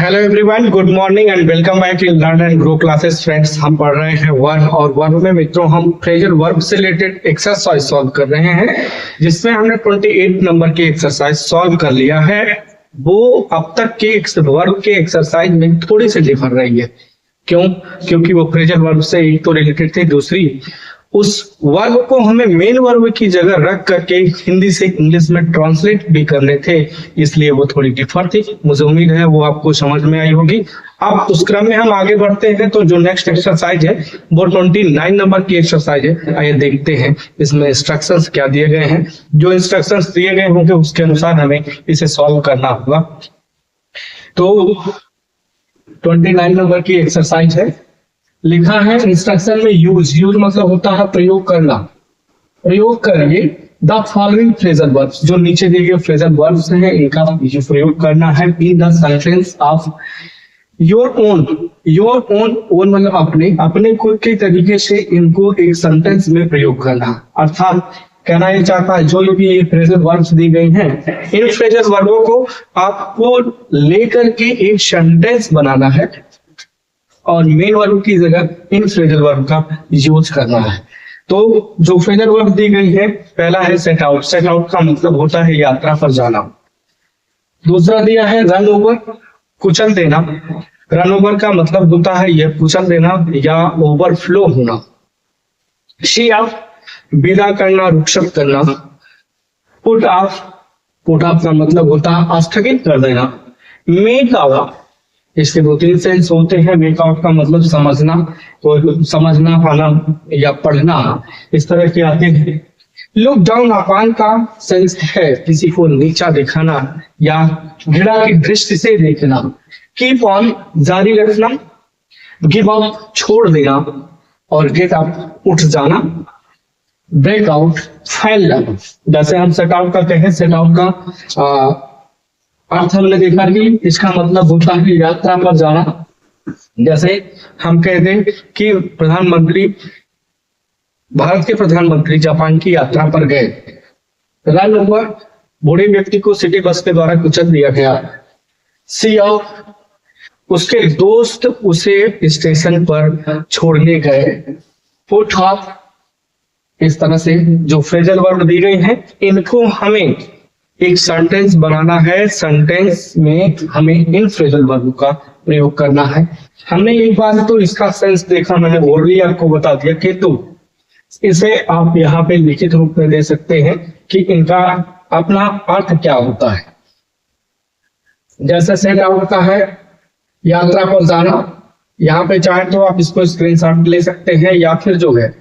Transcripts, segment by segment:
Hello everyone, good morning and welcome back to learn and grow classes. Friends, हम पढ़ रहे हैं one और वन में मित्रों हम फ्रेजल वर्ब से रिलेटेड एक्सरसाइज सॉल्व कर रहे हैं, जिसमें हमने 28 नंबर की एक्सरसाइज सॉल्व कर लिया है। वो अब तक के वर्ब के एक्सरसाइज में थोड़ी सी डिफर रही है। क्यों? क्योंकि वो फ्रेजल वर्ब से एक तो रिलेटेड थी, दूसरी उस वर्ब को हमें मेन वर्ब की जगह रख करके हिंदी से इंग्लिश में ट्रांसलेट भी करने थे, इसलिए वो थोड़ी डिफर थी। मुझे उम्मीद है वो आपको समझ में आई होगी। अब उस क्रम में हम आगे बढ़ते हैं, तो जो नेक्स्ट एक्सरसाइज है वो 29 नंबर की एक्सरसाइज है। आइए देखते हैं इसमें इंस्ट्रक्शंस क्या दिए गए हैं। जो इंस्ट्रक्शंस दिए गए होंगे उसके अनुसार हमें इसे सॉल्व करना होगा। तो 29 नंबर की एक्सरसाइज है, लिखा है इंस्ट्रक्शन में यूज मतलब होता है प्रयोग करना। प्रयोग करिए द फॉलोइंग फ्रेजल वर्ब्स, जो नीचे दिए गए फ्रेजल वर्ब्स हैं इनका प्रयोग करना है in the sentence of your own. Your own मतलब अपने खुद के तरीके से इनको एक सेंटेंस में प्रयोग करना। अर्थात कहना ये चाहता है जो भी ये फ्रेजल वर्ब्स दी गई हैं, इन फ्रेजल वर्बों को आपको लेकर के एक सेंटेंस बनाना है और मेन वर्ब की जगह इन फ्रेजल वर्ब का यूज करना है। तो जो फ्रेजल वर्ब दी गई है, पहला है सेट आउट। सेट आउट का मतलब होता है यात्रा पर जाना। दूसरा दिया है रन ओवर, कुचल देना। रन ओवर का मतलब होता है यह कुचल देना या ओवरफ्लो होना। शी ऑफ, विदा करना, रुखसत करना। पुट ऑफ, पुट ऑफ का मतलब होता है स्थगित कर देना। मेक आउट, इसके दो तीन सेंस होते हैं। मेक आउट का मतलब समझना, तो समझना, पाना या पढ़ना, इस तरह के आते हैं। लुक डाउन अपॉन का सेंस है किसी को नीचा दिखाना या घृणा की दृष्टि से देखना। कीप ऑन, जारी रखना। गिव अप, छोड़ देना। और गेट अप, उठ जाना। ब्रेक आउट, फैलना। जैसे हम सेट आउट करते हैं, सेट आउट का अर्थ हमने देखा कि इसका मतलब होता है यात्रा पर जाना। जैसे हम कहते हैं कि भारत के प्रधानमंत्री जापान की यात्रा पर गए। रन ओवर, बूढ़े व्यक्ति को सिटी बस के द्वारा कुचल दिया गया। सी ऑफ, उसके दोस्त उसे स्टेशन पर छोड़ने गए। पुट ऑफ, इस तरह से जो फ्रेजल वर्ब दी गई हैं इनको हमें एक सेंटेंस बनाना है। सेंटेंस में हमें इन फ्रेजल वर्ब का प्रयोग करना है। हमने एक बार तो इसका सेंस देखा, मैंने ऑलरेडी आपको बता दिया, किंतु इसे आप यहाँ पे लिखित रूप में दे सकते हैं कि इनका अपना अर्थ क्या होता है। जैसे सेट आउट का है यात्रा पर जाना, यहाँ पे चाहे तो आप इसको स्क्रीनशॉट ले सकते हैं या फिर जो है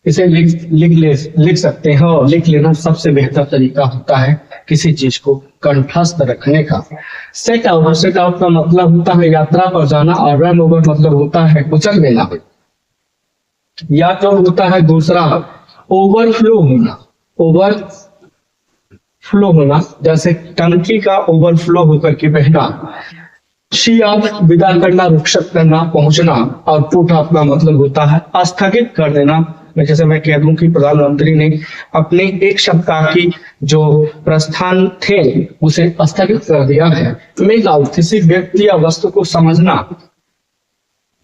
इसे लिख सकते हैं। और लिख लेना सबसे बेहतर तरीका होता है किसी चीज को कंठस्थ रखने का। सेट आउट, सेट आउट का मतलब होता है यात्रा पर जाना और रन ओवर मतलब होता है कुचल देना। या जो होता है दूसरा ओवरफ्लो होना। ओवरफ्लो होना, जैसे टंकी का ओवरफ्लो होकर के बहना। शी ऑफ, विदा करना, रुखसत करना, पहुंचना। और पुट ऑफ का मतलब होता है स्थगित कर देना। जैसे मैं कह दूं कि प्रधानमंत्री ने अपने एक सप्ताह की जो प्रस्थान थे उसे स्थगित कर दिया है। मेक आउट, किसी व्यक्ति या वस्तु को समझना,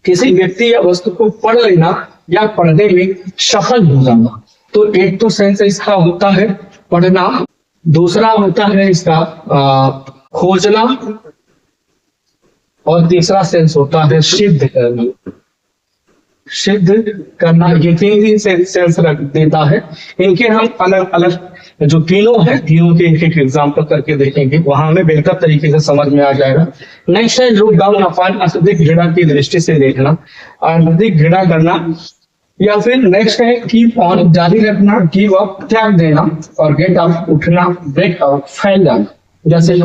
किसी व्यक्ति या वस्तु को पढ़ लेना या पढ़ने में सफल हो जाना। तो एक तो सेंस इसका होता है पढ़ना, दूसरा होता है इसका खोजना, और तीसरा सेंस होता है सिद्ध करना। सिद्ध करना, ये तीन ही सेंस रख देता है। इनके हम अलग अलग जो तीनों हैं, तीनों के एक एक एग्जाम्पल करके देखेंगे, वहां हमें बेहतर तरीके से समझ में आ जाएगा। नेक्स्ट है लुक डाउन अपॉन, अत्यधिक घृणा की दृष्टि से देखना, अत्यधिक घृणा करना। या फिर नेक्स्ट है कीप ऑन, जारी रखना। गिव अप, त्याग देना। और गेट अप, उठना। ब्रेक आउट, फैल जाना। जैसे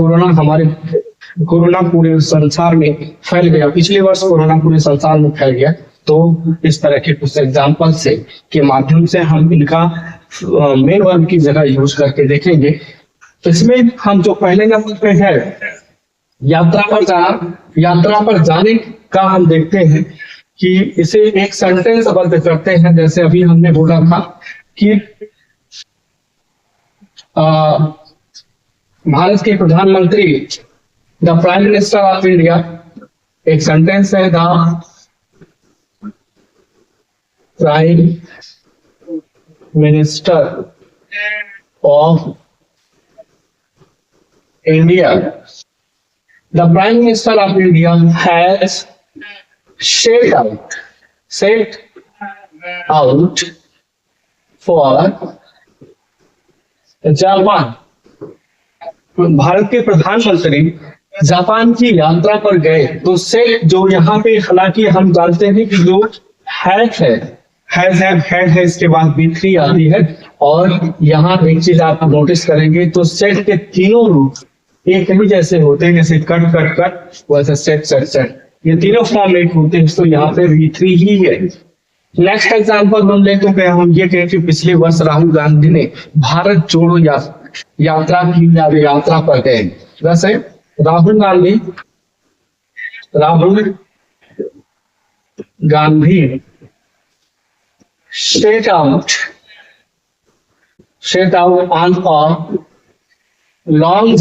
कोरोना पूरे संसार में फैल गया, पिछले वर्ष कोरोना पूरे संसार में फैल गया। तो इस तरह के कुछ एग्जाम्पल से के माध्यम से हम इनका मेन वर्ब की जगह यूज करके देखेंगे। तो इसमें हम जो पहले नंबर पे है यात्रा पर जाना, यात्रा पर जाने का हम देखते हैं कि इसे एक सेंटेंस बंद करते हैं। जैसे अभी हमने बोला था कि भारत के प्रधानमंत्री the prime minister of India एक सेंटेंस है, the prime minister of India, the prime minister of India has set out for Japan. Bharat के प्रधानमंत्री जापान की यात्रा पर गए। तो सेट जो यहाँ पे, हालांकि हम जानते हैं कि जो है इसके बाद B3 आती है, और यहाँ एक चीज आप नोटिस करेंगे तो सेट के तीनों रूप एक ही जैसे होते हैं, जैसे कट कट कट वैसे सेट, ये तीनों फॉर्म एक होते हैं, तो यहाँ पे B3 ही है। नेक्स्ट एग्जांपल हम ले तो क्या हम ये कहें कि पिछले वर्ष राहुल गांधी ने भारत जोड़ो यात्रा की, यात्रा पर गए। वैसे Rahul Gandhi set out on a long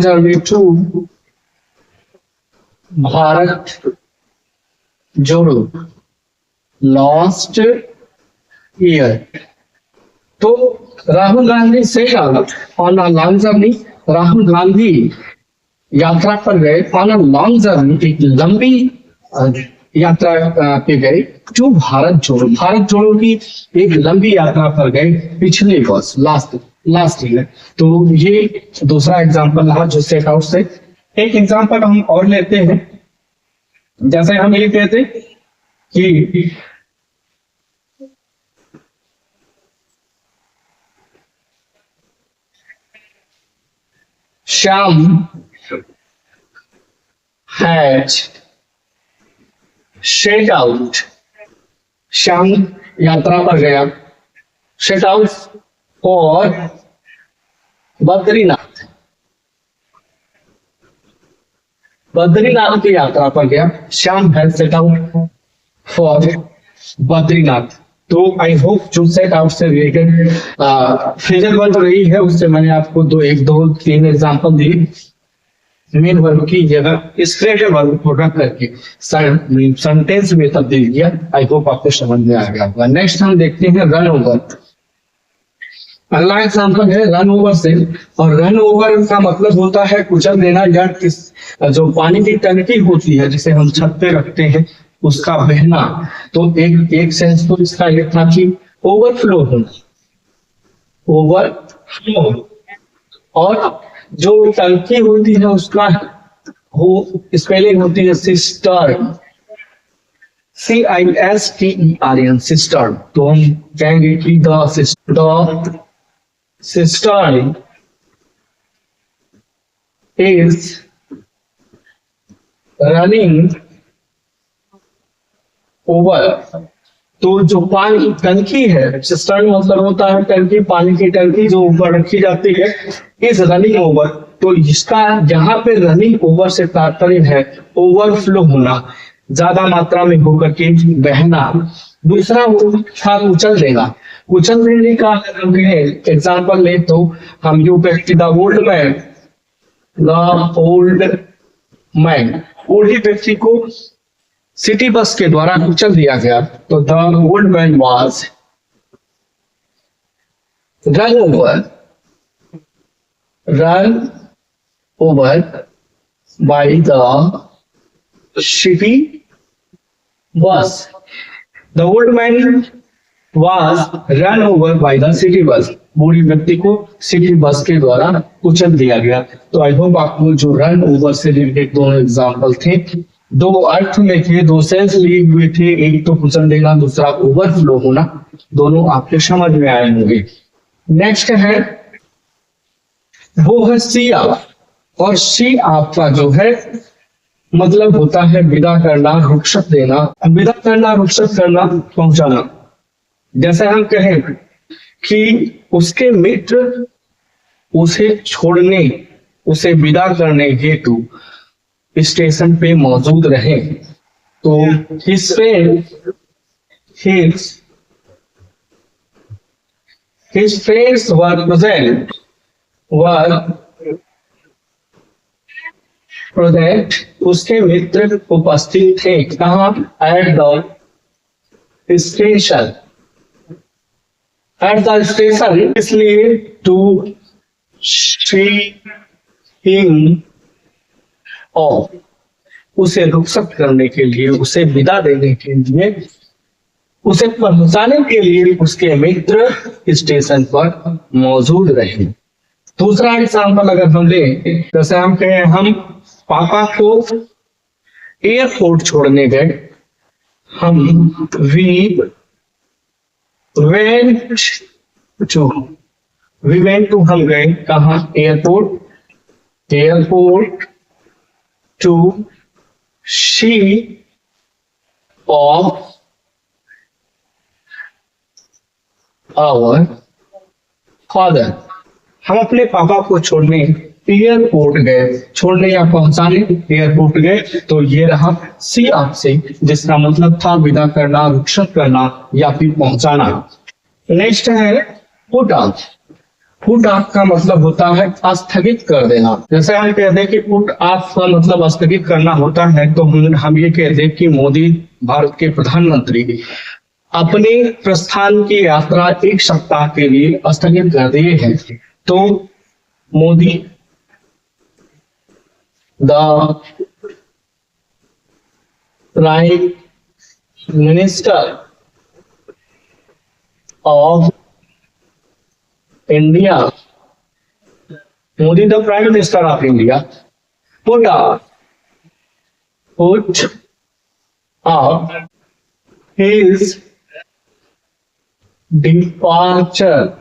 journey to Bharat जोड़ो लास्ट ईयर। तो राहुल गांधी से on a long journey, Rahul Gandhi यात्रा पर गए, ऑन अ लॉन्ग जर्नी, एक लंबी यात्रा पे गए, जो भारत जोड़ो की एक लंबी यात्रा पर गए पिछले वर्ष लास्ट ईयर। तो ये दूसरा एग्जांपल रहा जो सेट आउट से। एक एग्जांपल हम और लेते हैं, जैसे हम ये कहते कि Shyam has set out, Shyam यात्रा पर गया, सेट आउट फॉर बद्रीनाथ की यात्रा पर गया। Shyam has set out for Badrinath. तो आई होप जो सेट आउट से रिलेटेड फ्रेजल वर्ब रही है उससे मैंने आपको एक दो तीन एग्जांपल दिए। मेन वर्ब की जगह इस फ्रेजल वर्ब को रख करके सेंटेंस में तब्दील किया। आई होप आपको समझ में आ गया। नेक्स्ट हम देखते हैं रन ओवर। अगला एग्जांपल है रन ओवर से, और रन ओवर का मतलब होता है कुचल देना, या जो पानी की टंकी होती है जिसे हम छत पे रखते हैं उसका बहना। तो एक सेंस तो इसका ये था कि ओवरफ्लो होना, ओवरफ्लो। और जो टंकी होती है उसका स्पेलिंग होती है सिस्टर्न, CISTERN, सिस्टर्न। तो हम कहेंगे कि the cistern is running over। तो जो पानी टंकी है, सिस्टर्न मतलब होता है टंकी, पानी की टंकी जो ऊपर रखी जाती है, इज रनिंग ओवर। तो इसका यहाँ पे रनिंग ओवर से तात्पर्य है ओवरफ्लो होना, ज्यादा मात्रा में होकर के बहना। दूसरा था कुचल देना। कुचल देने का एग्जाम्पल ले तो हम यू व्यक्ति द ओल्ड मैन, ओल्ड व्यक्ति को सिटी बस के द्वारा कुचल दिया गया। तो the old man was run over by the city bus. The old man was run over by the city bus। बूढ़े व्यक्ति को सिटी बस के द्वारा कुचल दिया गया। तो आई होप आपको जो रन ओवर से रिलेटेड दोनों एग्जांपल थे, दो अर्थ में थे, दो सेंस लिए हुए थे, एक तो कुचल देना, दूसरा ओवरफ्लो होना, दोनों आपके समझ में आए होंगे। नेक्स्ट है वो है सी आप, और सी आपका जो है मतलब होता है विदा करना, रुखसत देना। विदा करना, रुखसत करना, पहुंचाना। जैसे हम कहें कि उसके मित्र उसे छोड़ने, उसे विदा करने हेतु स्टेशन पे मौजूद रहे। तो his friends were प्रोजेक्ट उसके मित्र उपस्थित थे कहाँ एट द स्टेशन इसलिए टू सी हिम और उसे रुखसत करने के लिए, उसे विदा देने के लिए, उसे पहुंचाने के लिए उसके मित्र स्टेशन पर मौजूद रहे। दूसरा एग्जाम्पल अगर हम ले, जैसे हम कहें हम पापा को एयरपोर्ट छोड़ने गए, हम वी वेंट टू हम गए कहाँ airport to see off our father. हम अपने पापा को छोड़ने एयरपोर्ट गए, छोड़ने या पहुंचाने एयरपोर्ट गए, तो ये रहा सी ऑफ से, जिसका मतलब था विदा करना, रुखसत करना या फिर पहुंचाना। नेक्स्ट है पुट ऑफ। पुट ऑफ का मतलब होता है स्थगित कर देना। जैसे हम कहते हैं कि पुट ऑफ का मतलब स्थगित करना होता है, तो हम ये कहते हैं कि मोदी भारत के प्रधानमंत्री अपने प्रस्थान की यात्रा 1 सप्ताह के लिए स्थगित कर दिए हैं। तो Modi the prime minister of India, Modi the prime minister of India put off his departure,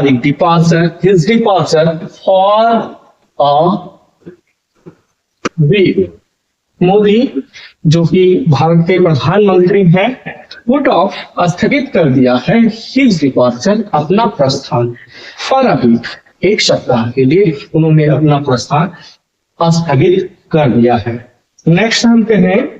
departure, his departure for a week। Modi जो कि भारत के प्रधानमंत्री हैं, पुट ऑफ स्थगित कर दिया है हिज डिपार्चर अपना प्रस्थान, फॉर अ वीक 1 सप्ताह के लिए उन्होंने अपना प्रस्थान स्थगित कर दिया है। नेक्स्ट हम कहें,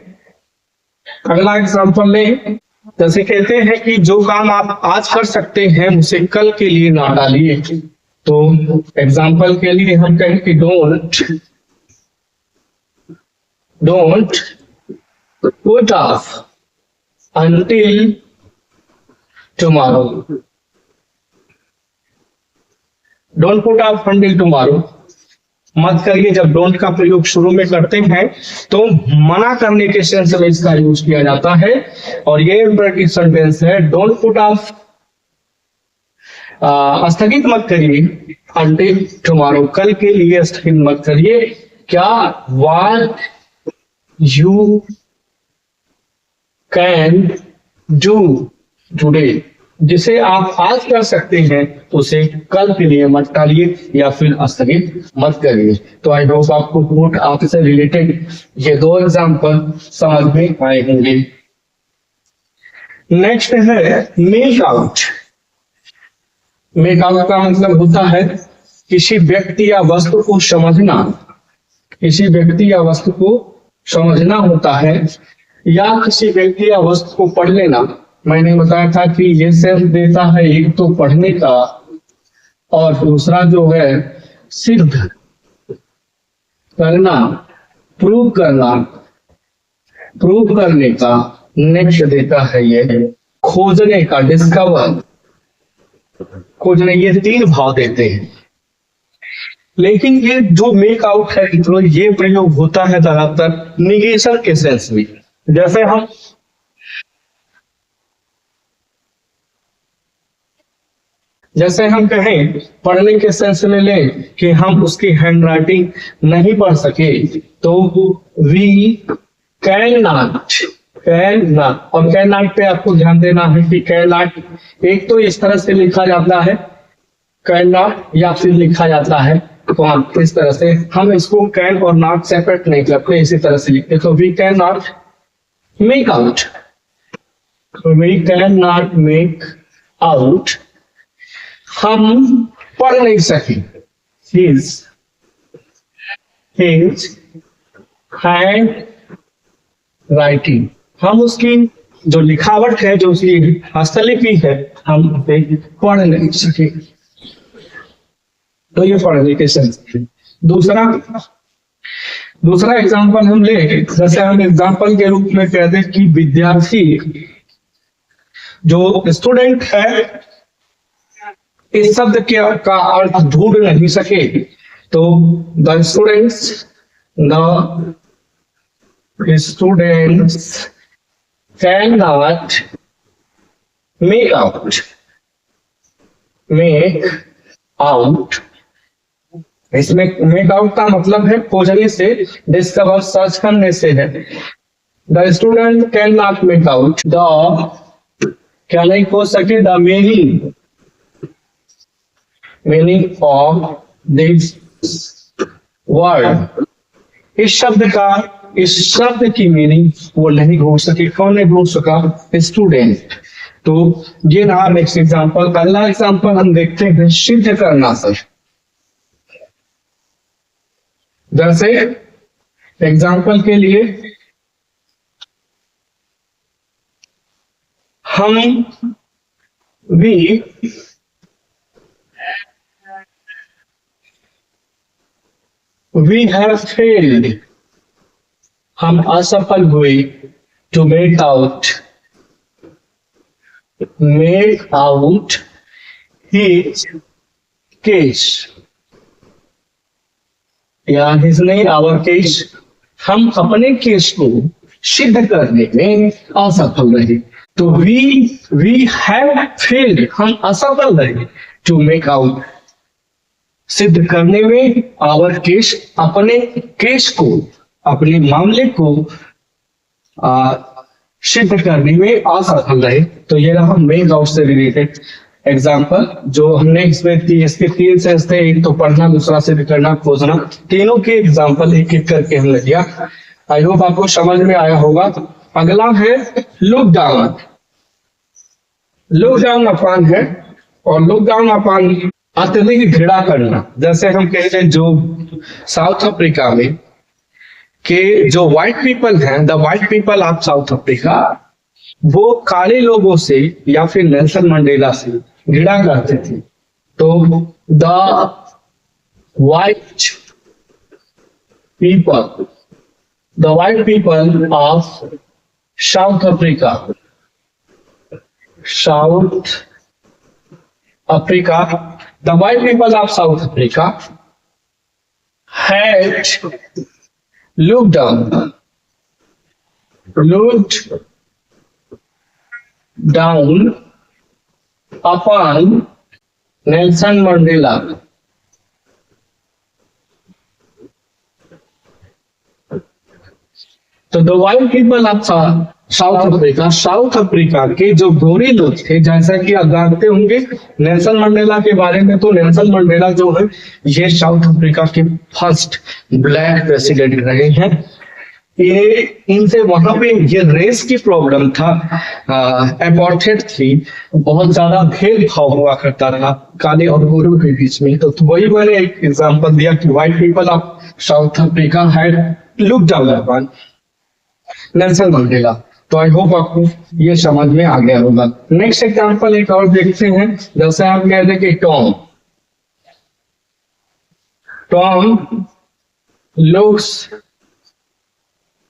अगला एग्जांपल लें, जैसे कहते हैं कि जो काम आप आज कर सकते हैं उसे कल के लिए ना डालिए। तो एग्जांपल के लिए हम कहें कि don't put off until tomorrow, don't put off until tomorrow मत करिए। जब डोंट का प्रयोग शुरू में करते हैं तो मना करने के सेंस में इसका यूज किया जाता है, और ये इंपरेटिव सेंटेंस है, डोंट पुट ऑफ, स्थगित मत करिए, until tomorrow कल के लिए स्थगित मत करिए। क्या what you can do today, जिसे आप आज कर सकते हैं उसे कल के लिए मत टालिए या फिर स्थगित मत करिए। तो आई होप आपको पुट ऑफ से रिलेटेड ये 2 एग्जांपल समझ में आए होंगे। नेक्स्ट है मेक आउट। मेक आउट का मतलब होता है किसी व्यक्ति या वस्तु को समझना, किसी व्यक्ति या वस्तु को समझना होता है, या किसी व्यक्ति या वस्तु को पढ़ लेना। मैंने बताया था कि ये सेंस देता है एक तो पढ़ने का, और दूसरा जो है सिद्ध करना, प्रूव करना, प्रूव करने का। नेक्स्ट देता है ये खोजने का, डिस्कवर, खोजने। ये 3 भाव देते हैं। लेकिन ये जो मेक आउट है तो ये प्रयोग होता है ज्यादातर निगेशन के सेंस में। जैसे हम कहें पढ़ने के सेंस में लें कि हम उसकी हैंडराइटिंग नहीं पढ़ सके, तो वी कैन नॉट, और कैन नॉट पे आपको ध्यान देना है कि कैन नॉट एक तो इस तरह से लिखा जाता है कैन नॉट, या फिर लिखा जाता है तो हम इस तरह से, हम इसको कैन और नॉट सेपरेट नहीं करते, इसी तरह से लिखते। तो we can not make out, we can not make out, हम पढ़ नहीं सके his हैंड राइटिंग, हम उसकी जो लिखावट है, जो उसकी हस्तलिपि है, हम उसे पढ़ नहीं सके। तो ये पढ़ने के सेंस है। दूसरा दूसरा एग्जाम्पल हम ले, जैसे हम एग्जाम्पल के रूप में कह दें कि विद्यार्थी जो स्टूडेंट है इस शब्द का अर्थ ढूंढ नहीं सके, तो the students can not make out. इसमें मेक आउट का मतलब है खोजने से, डिस्कवर सर्च करने से है। The student can not make out the, क्या नहीं खोज सके, the meaning of this word. इस शब्द की मीनिंग वो नहीं ढूंढ सके। कौन नहीं ढूंढ सका? स्टूडेंट। तो ये रहा नेक्स्ट एग्जांपल। पहला एग्जांपल हम देखते हैं सिद्ध करना सर। जैसे एग्जांपल के लिए हम वी हैव फेल्ड, हम असफल हुए, to make out his case, या हिज नहीं आवर केस, हम अपने केस को सिद्ध करने में असफल रहे। तो वी हैव फेल्ड, हम असफल रहे, टू मेक आउट, सिद्ध करने में, आवर केस, अपने केस को, अपने मामले को सिद्ध करने में असफल रहे। तो ये रहा मेक आउट से रिलेटेड एग्जाम्पल जो हमने इसमें इसके तीन सेंस थे, एक तो पढ़ना, दूसरा सिद्ध करना, खोजना। तीनों के एग्जाम्पल एक एक करके हमने दिया। आई होप आपको समझ में आया होगा। अगला है look down. Look down upon है, और लुक डाउन अपॉन अत्यधिक घृणा करना। जैसे हम कहते हैं जो साउथ अफ्रीका में के जो व्हाइट पीपल हैं, the white people of south Africa, वो काले लोगों से या फिर नेल्सन मंडेला से घृणा करते थे। तो the white people of south Africa, the white people of South Africa had looked down upon Nelson Mandela. तो the white people of south Africa के जो गोरे लोग थे, जैसा कि आप जानते होंगे नेल्सन मंडेला के बारे में, तो नेल्सन मंडेला जो है ये साउथ अफ्रीका के फर्स्ट ब्लैक प्रेसिडेंट रहे हैं। ये इनसे वहां पे ये रेस की प्रॉब्लम था, अपार्थाइड थी, बहुत ज्यादा भेदभाव हुआ करता था काले और गोरों के बीच में। तो वही मैंने एक एग्जांपल दिया कि white people of south Africa had looked down upon Nelson Mandela. तो आई होप आपको ये समझ में आ गया होगा। नेक्स्ट एग्जांपल एक और देखते हैं। जैसे आप कह दें कि Tom looks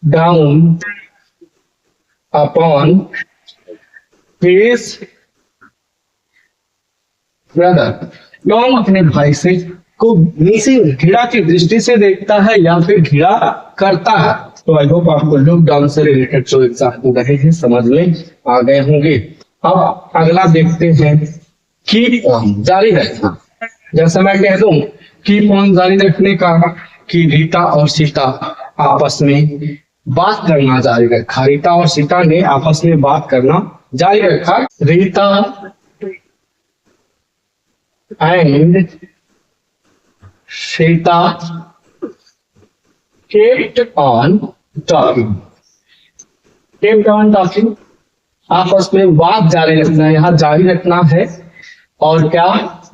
down upon his brother. Tom अपने भाई से को नीचे घृणा की दृष्टि से देखता है या फिर घृणा करता है। तो आई होप आपको लुक डाउन से रिलेटेड जो एग्जाम्पल रहे हैं समझ में आ गए होंगे। अब अगला देखते हैं कीप ऑन, जारी रखना। जैसे मैं कह दूं कीप ऑन जारी रखने का कि रीता और सीता आपस में बात करना जारी रखा। रीता और सीता ने आपस में बात करना जारी रखा। Rita and Sita kept on talking, आपस में बात जारी रखना। यहाँ जारी रखना है और क्या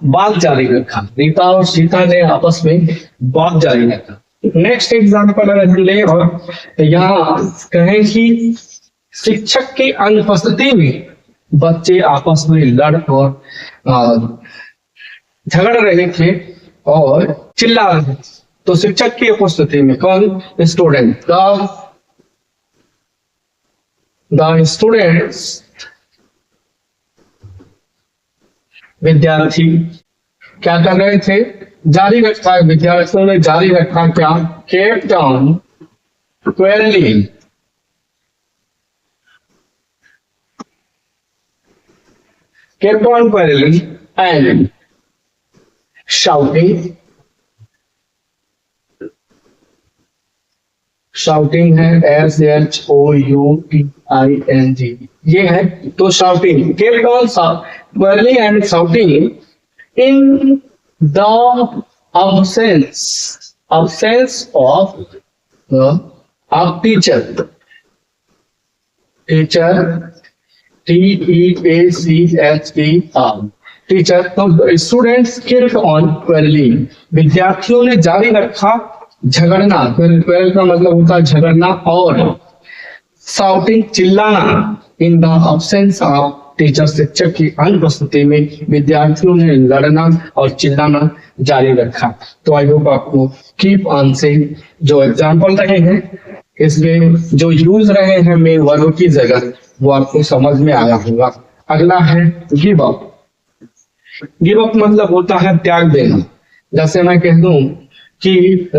बात जारी रखा। रीता और सीता ने आपस में बात जारी रखा। नेक्स्ट एग्जांपल अगर ले और यहाँ कहें कि शिक्षक की अनुपस्थिति में बच्चे आपस में लड़ और झगड़ रहे थे और चिल्ला रहे हैं। तो शिक्षक की उपस्थिति में कौन? स्टूडेंट। द स्टूडेंट्स, विद्यार्थी क्या कर रहे थे? जारी रखा है, विद्यार्थियों ने जारी रखा क्या? Kept on quarrelling, kept on quarreling and shouting, shouting है SHOUTING, ये है। तो shouting, kept on quarreling and shouting in the absence of teacher, TEACHER, teacher. तो स्टूडेंट्स केप्ट ऑन क्वेरलिंग, विद्यार्थियों ने जारी रखा झगड़ना, क्वेरल का मतलब होता है झगड़ना, और शाउटिंग चिल्लाना, in the absence of teacher, शिक्षक की अनुपस्थिति में विद्यार्थियों ने लड़ना और चिल्लाना जारी रखा। तो आई होप आपको कीप ऑन से जो एग्जाम्पल रहे हैं, इसमें जो यूज रहे हैं मेन वर्ब की जगह, वो आपको समझ में आया होगा। अगला है गिव अप। गिव अप मतलब होता है त्याग देना। जैसे मैं कह दूं कि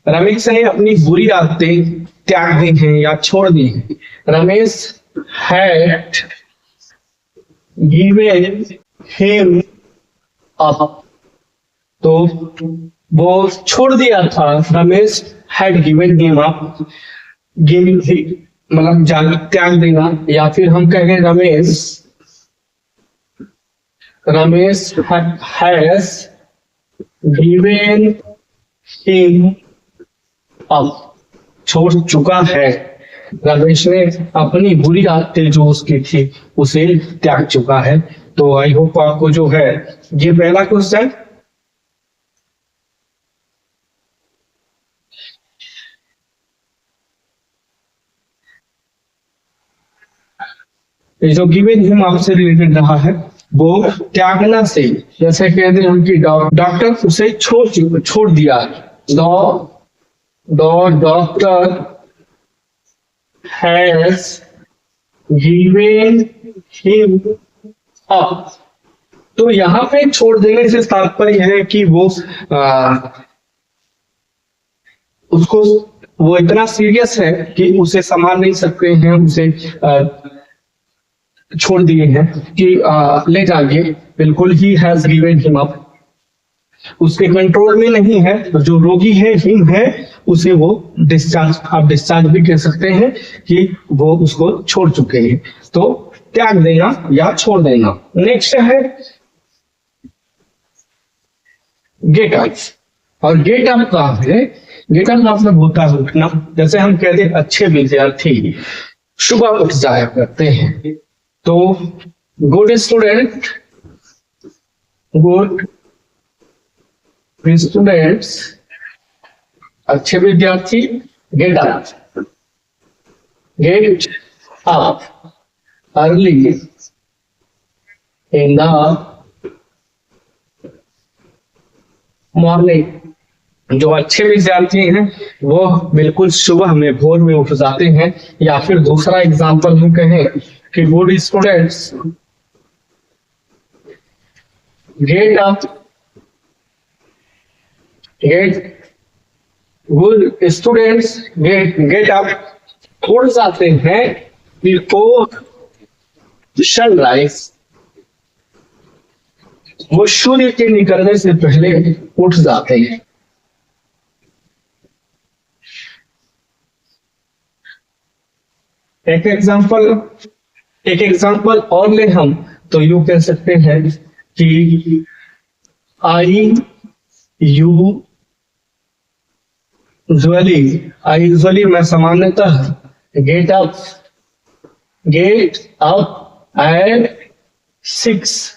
रमेश ने अपनी बुरी आदतें त्याग दी हैं या छोड़ दी हैं। Ramesh had given him up, तो वो छोड़ दिया था। Ramesh had given him up, मतलब त्याग देना। या फिर हम कहेंगे Ramesh has given him up, छोड़ चुका है। रमेश ने अपनी बुरी आदतें जो उसकी थी उसे त्याग चुका है। तो आई होप आपको जो है ये पहला क्वेश्चन, जो गिवन हिम आपसे रिलेटेड रहा है वो त्यागना से। जैसे कहते हैं उनकी डॉक्टर उसे छोड़ दिया। Doctor has given him up, तो यहाँ पे छोड़ देने से तात्पर्य है कि वो उसको वो इतना सीरियस है कि उसे संभाल नहीं सकते हैं, उसे छोड़ दिए हैं कि ले जाइए। बिल्कुल he has given him up, उसके कंट्रोल में नहीं है। जो रोगी है, हिम है, उसे वो डिस्चार्ज, आप डिस्चार्ज भी कह सकते हैं कि वो उसको छोड़ चुके हैं। तो त्याग देना या छोड़ देना। नेक्स्ट है गेट अप। और गेट अप का है, गेट अप मतलब होता है उठना। जैसे हम कहते हैं अच्छे विद्यार्थी सुबह उठ जाया करते हैं। तो गुड स्टूडेंट, गुड स्टूडेंट्स, अच्छे विद्यार्थी get up, get up early in the morning. जो अच्छे विद्यार्थी हैं वो बिल्कुल सुबह में, भोर में उठ जाते हैं। या फिर दूसरा एग्जांपल हम कहें कि good students get up, good students get up उठ जाते हैं बिफोर सनराइज, वो सूर्य के निकलने से पहले उठ जाते हैं। एक एग्जांपल और ले हम तो यूं कह सकते हैं कि आई यूजुअली मैं सामान्यतः गेट अप एट 6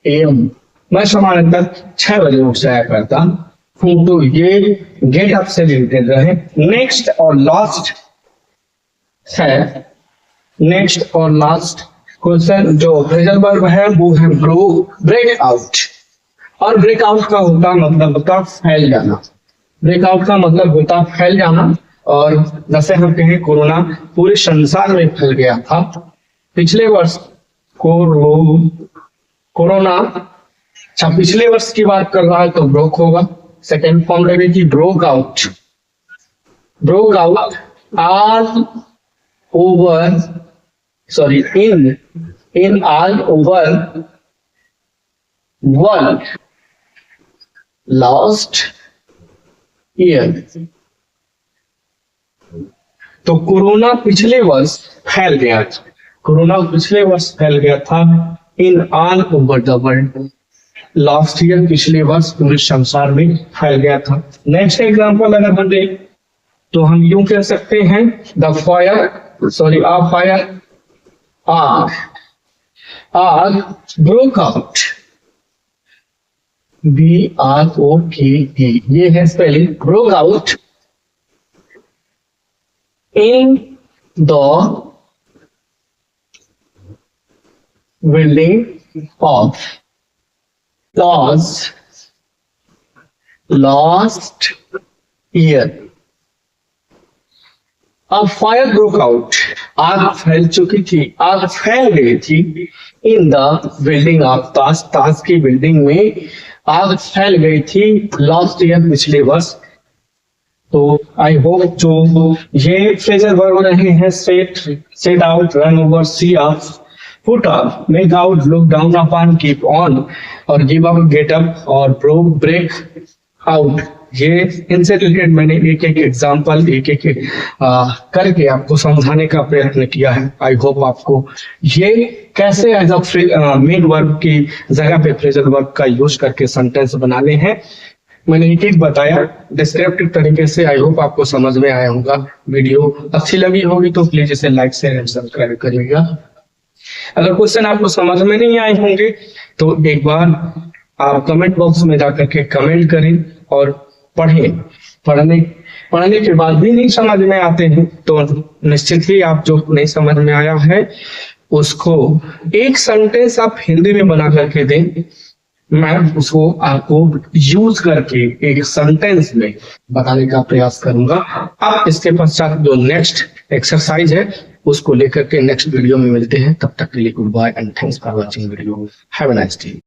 AM, मैं सामान्यतः 6 बजे उठ जाया करता हूं। तो ये गेट अप से रिलेटेड रहे। नेक्स्ट और लास्ट क्वेश्चन जो फ्रेजल वर्ब है वो है ब्रेक आउट। और ब्रेकआउट का होता मतलब होता फैल जाना। ब्रेकआउट का मतलब होता फैल जाना। और जैसे हम कहें कोरोना पूरे संसार में फैल गया था पिछले वर्ष। कोरोना, अच्छा पिछले वर्ष की बात कर रहा है तो ब्रोक होगा। सेकेंड फॉर्म लगेगी broke out. Broke out all over, sorry in all over world last year. तो कोरोना पिछले वर्ष फैल गया। कोरोना पिछले वर्ष फैल गया था in all over the world. Last year पिछले वर्ष पूरे संसार में फैल गया था। नेक्स्ट एग्जांपल अगर हम दें तो हम यूं कह सकते हैं द फायर, सॉरी आग ब्रोक आउट। BROKE, ये है spelling. Broke out in the building of last year. अब फायर ब्रोक आउट, आग फैल चुकी थी, आग फैल गई थी इन द बिल्डिंग ऑफ ताज की बिल्डिंग में आग फैल गई थी लास्ट ईयर पिछले वर्ष। तो आई होप जो ये फ्रेजल वर्ब रहे हैं set out, run over, see off, put up, make out, look down upon, keep on और गिव अप, गेट अप और ब्रेक आउट, ये इनसे रिलेटेड मैंने एक एक एग्जांपल एक करके आपको समझाने का प्रयत्न किया है। आई होप आपको ये कैसे एज अ मेन वर्ब की जगह पे फ्रेजल वर्ब का यूज करके सेंटेंस बनाने हैं मैंने एक एक बताया डिस्क्रिप्टिव तरीके से। आई होप आपको समझ में आया होगा। वीडियो अच्छी लगी होगी तो प्लीज इसे लाइक शेयर एंड सब्सक्राइब करिएगा। अगर क्वेश्चन आपको समझ में नहीं आए होंगे तो एक बार आप कमेंट बॉक्स में जाकर के कमेंट करें और पढ़ने के बाद भी नहीं समझ में आते हैं तो निश्चित ही आप जो नहीं समझ में आया है उसको एक सेंटेंस आप हिंदी में बना करके दें। मैं उसको आपको यूज करके एक सेंटेंस में बताने का प्रयास करूंगा। अब इसके पश्चात जो नेक्स्ट एक्सरसाइज है उसको लेकर के नेक्स्ट वीडियो में मिलते हैं। तब तक के लिए goodbye and thanks for watching video. Have a nice day.